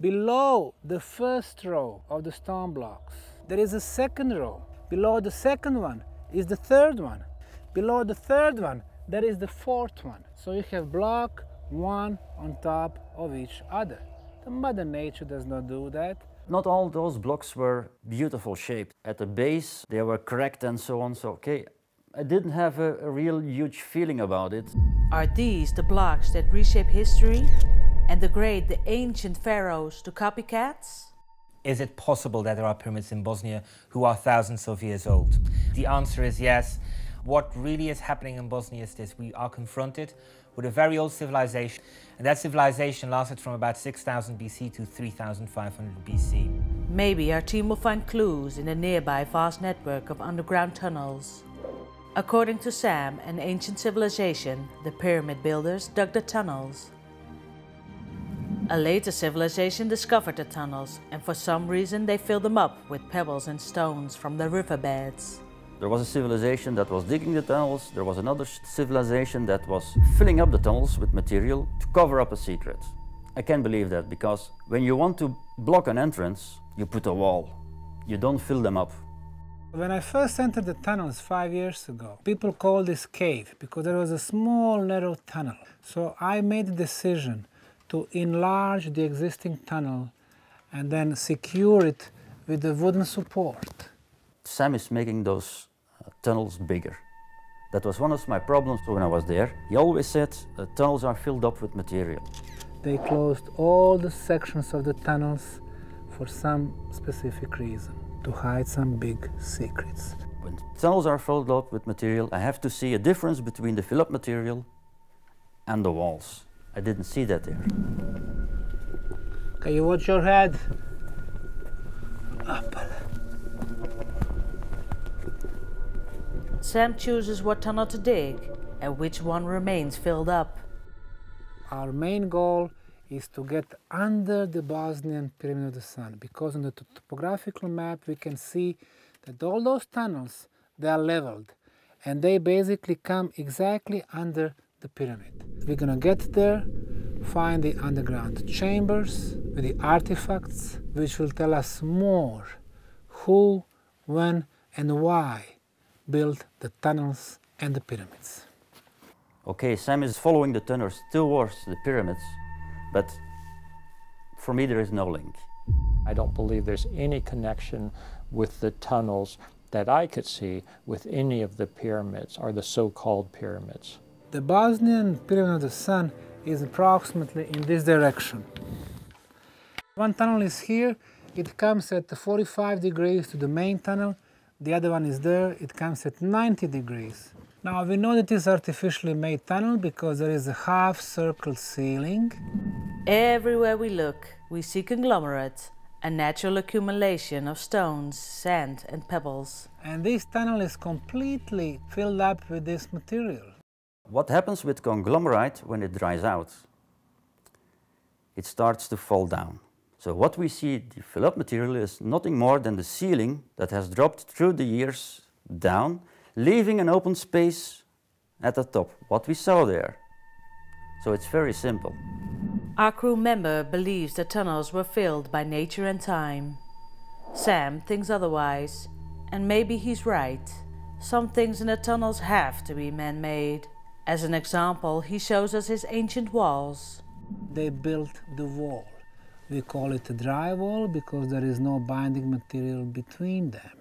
Below the first row of the stone blocks, there is a second row. Below the second one is the third one. Below the third one, there is the fourth one. So you have block one on top of each other. The Mother Nature does not do that. Not all those blocks were beautiful shaped. At the base, they were cracked and so on. So, okay, I didn't have a real huge feeling about it. Are these the blocks that reshape history and degrade the ancient pharaohs to copycats? Is it possible that there are pyramids in Bosnia who are thousands of years old? The answer is yes. What really is happening in Bosnia is this: we are confronted with a very old civilization, and that civilization lasted from about 6000 BC to 3500 BC. Maybe our team will find clues in the nearby vast network of underground tunnels. According to Sam, an ancient civilization, the pyramid builders dug the tunnels. A later civilization discovered the tunnels, and for some reason they filled them up with pebbles and stones from the riverbeds. There was a civilization that was digging the tunnels. There was another civilization that was filling up the tunnels with material to cover up a secret. I can't believe that, because when you want to block an entrance, you put a wall. You don't fill them up. When I first entered the tunnels 5 years ago, people called this cave because there was a small narrow tunnel. So I made the decision to enlarge the existing tunnel and then secure it with a wooden support. Sam is making those tunnels bigger. That was one of my problems when I was there. He always said the tunnels are filled up with material. They closed all the sections of the tunnels for some specific reason, to hide some big secrets. When tunnels are filled up with material, I have to see a difference between the fill-up material and the walls. I didn't see that there. Okay, you watch your head. Up. Sam chooses what tunnel to dig and which one remains filled up. Our main goal is to get under the Bosnian Pyramid of the Sun, because on the topographical map we can see that all those tunnels, they are leveled and they basically come exactly under the pyramid. We're gonna get there, find the underground chambers with the artifacts which will tell us more who, when and why built the tunnels and the pyramids. Okay, Sam is following the tunnels towards the pyramids, but for me there is no link. I don't believe there's any connection with the tunnels that I could see with any of the pyramids, or the so-called pyramids. The Bosnian Pyramid of the Sun is approximately in this direction. One tunnel is here, it comes at 45 degrees to the main tunnel. The other one is there, it comes at 90 degrees. Now we know that it is artificially made tunnel because there is a half-circle ceiling. Everywhere we look, we see conglomerate, a natural accumulation of stones, sand and pebbles. And this tunnel is completely filled up with this material. What happens with conglomerate when it dries out? It starts to fall down. So what we see, the fill-up material, is nothing more than the ceiling that has dropped through the years down, leaving an open space at the top, what we saw there. So it's very simple. Our crew member believes the tunnels were filled by nature and time. Sam thinks otherwise, and maybe he's right. Some things in the tunnels have to be man-made. As an example, he shows us his ancient walls. They built the wall. We call it a dry wall because there is no binding material between them.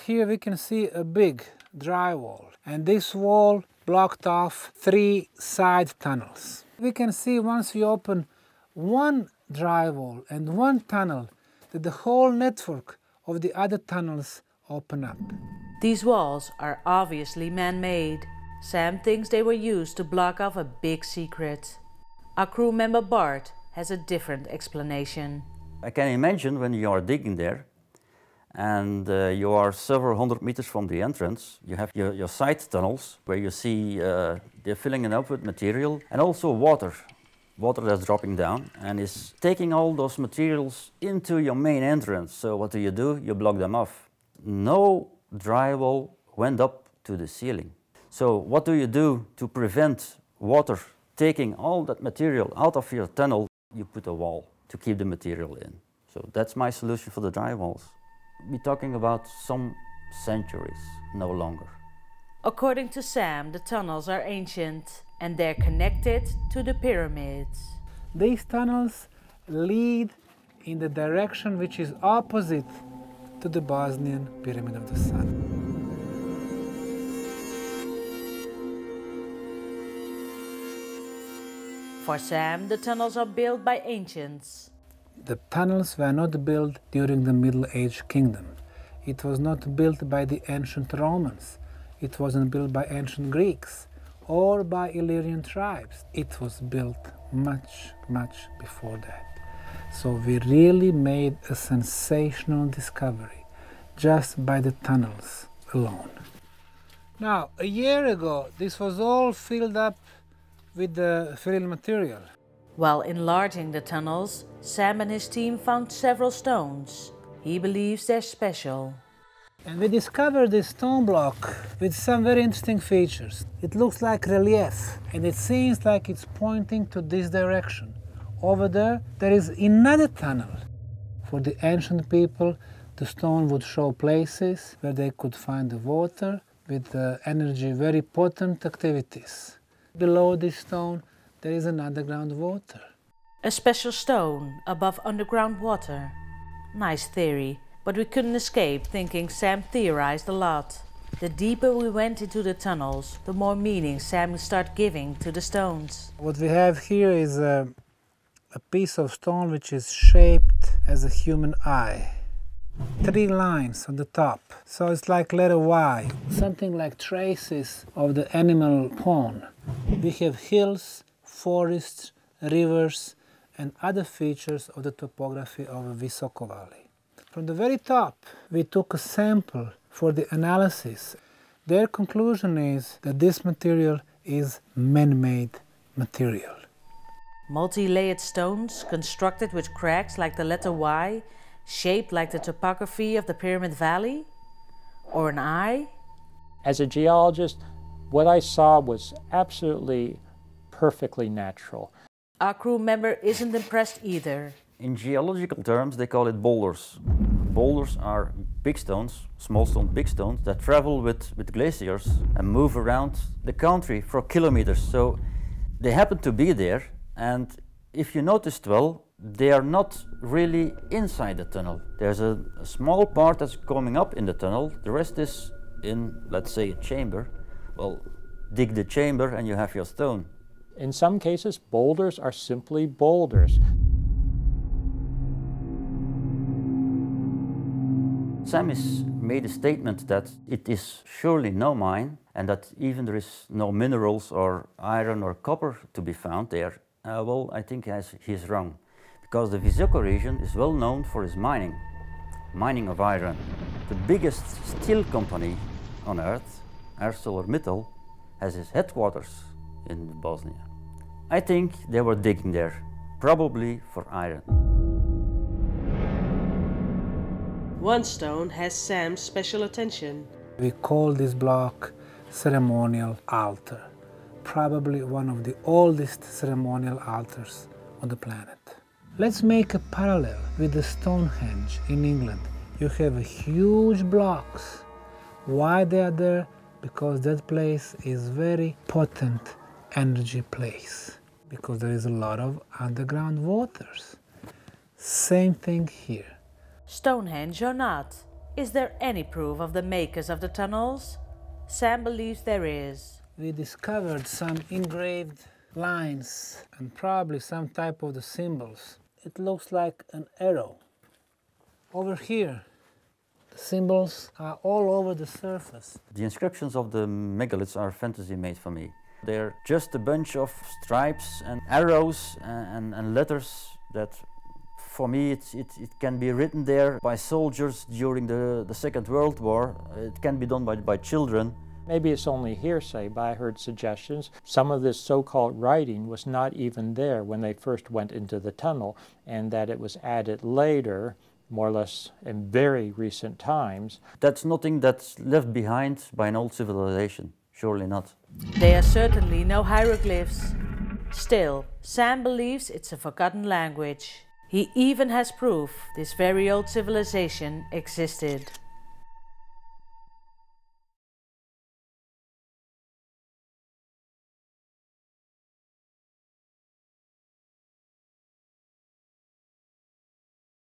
Here we can see a big dry wall, and this wall blocked off 3 side tunnels. We can see once we open one dry wall and one tunnel that the whole network of the other tunnels open up. These walls are obviously man-made. Sam thinks they were used to block off a big secret. Our crew member Bart has a different explanation. I can imagine when you are digging there and you are several hundred meters from the entrance, you have your side tunnels where you see they're filling it up with material, and also water that's dropping down and is taking all those materials into your main entrance. So what do? You block them off. No drywall went up to the ceiling. So what do you do to prevent water taking all that material out of your tunnel? you put a wall to keep the material in. So that's my solution for the dry walls. We're talking about some centuries, no longer. According to Sam, the tunnels are ancient and they're connected to the pyramids. These tunnels lead in the direction which is opposite to the Bosnian Pyramid of the Sun. For Sam, the tunnels are built by ancients. The tunnels were not built during the Middle Age kingdom. It was not built by the ancient Romans. It wasn't built by ancient Greeks or by Illyrian tribes. It was built much, much before that. So we really made a sensational discovery just by the tunnels alone. Now, a year ago, this was all filled up with the fill material. While enlarging the tunnels, Sam and his team found several stones. He believes they're special. And we discovered this stone block with some very interesting features. It looks like relief, and it seems like it's pointing to this direction. Over there, there is another tunnel. For the ancient people, the stone would show places where they could find the water with energy, very potent activities. Below this stone, there is an underground water. A special stone above underground water. Nice theory, but we couldn't escape thinking Sam theorized a lot. The deeper we went into the tunnels, the more meaning Sam would start giving to the stones. What we have here is a piece of stone which is shaped as a human eye. 3 lines on the top, so it's like letter Y, something like traces of the animal pawn. We have hills, forests, rivers, and other features of the topography of Visoko Valley. From the very top, we took a sample for the analysis. Their conclusion is that this material is man-made material. Multi-layered stones constructed with cracks like the letter Y, shaped like the topography of the Pyramid Valley? Or an eye? As a geologist, what I saw was absolutely perfectly natural. Our crew member isn't impressed either. In geological terms, they call it boulders. Boulders are big stones, small stones, big stones, that travel with glaciers and move around the country for kilometers. So they happen to be there, and if you noticed well, they are not really inside the tunnel. There's a small part that's coming up in the tunnel, the rest is in, let's say, a chamber. Well, dig the chamber and you have your stone. In some cases, boulders are simply boulders. Sam has made a statement that it is surely no mine and that even there is no minerals or iron or copper to be found there. Well, I think he's wrong, because the Visoko region is well known for its mining of iron. The biggest steel company on earth, ArcelorMittal, has its headquarters in Bosnia. I think they were digging there, probably for iron. One stone has Sam's special attention. We call this block ceremonial altar, probably one of the oldest ceremonial altars on the planet. Let's make a parallel with the Stonehenge in England. You have huge blocks. Why they are there? Because that place is very potent energy place, because there is a lot of underground waters. Same thing here. Stonehenge or not, is there any proof of the makers of the tunnels? Sam believes there is. We discovered some engraved lines and probably some type of the symbols. It looks like an arrow. Over here, the symbols are all over the surface. The inscriptions of the megaliths are fantasy made for me. They're just a bunch of stripes and arrows and letters that, for me, it can be written there by soldiers during the Second World War. It can be done by children. Maybe it's only hearsay, but I heard suggestions. Some of this so-called writing was not even there when they first went into the tunnel, and that it was added later, more or less in very recent times. That's nothing that's left behind by an old civilization, surely not. There are certainly no hieroglyphs. Still, Sam believes it's a forgotten language. He even has proof this very old civilization existed.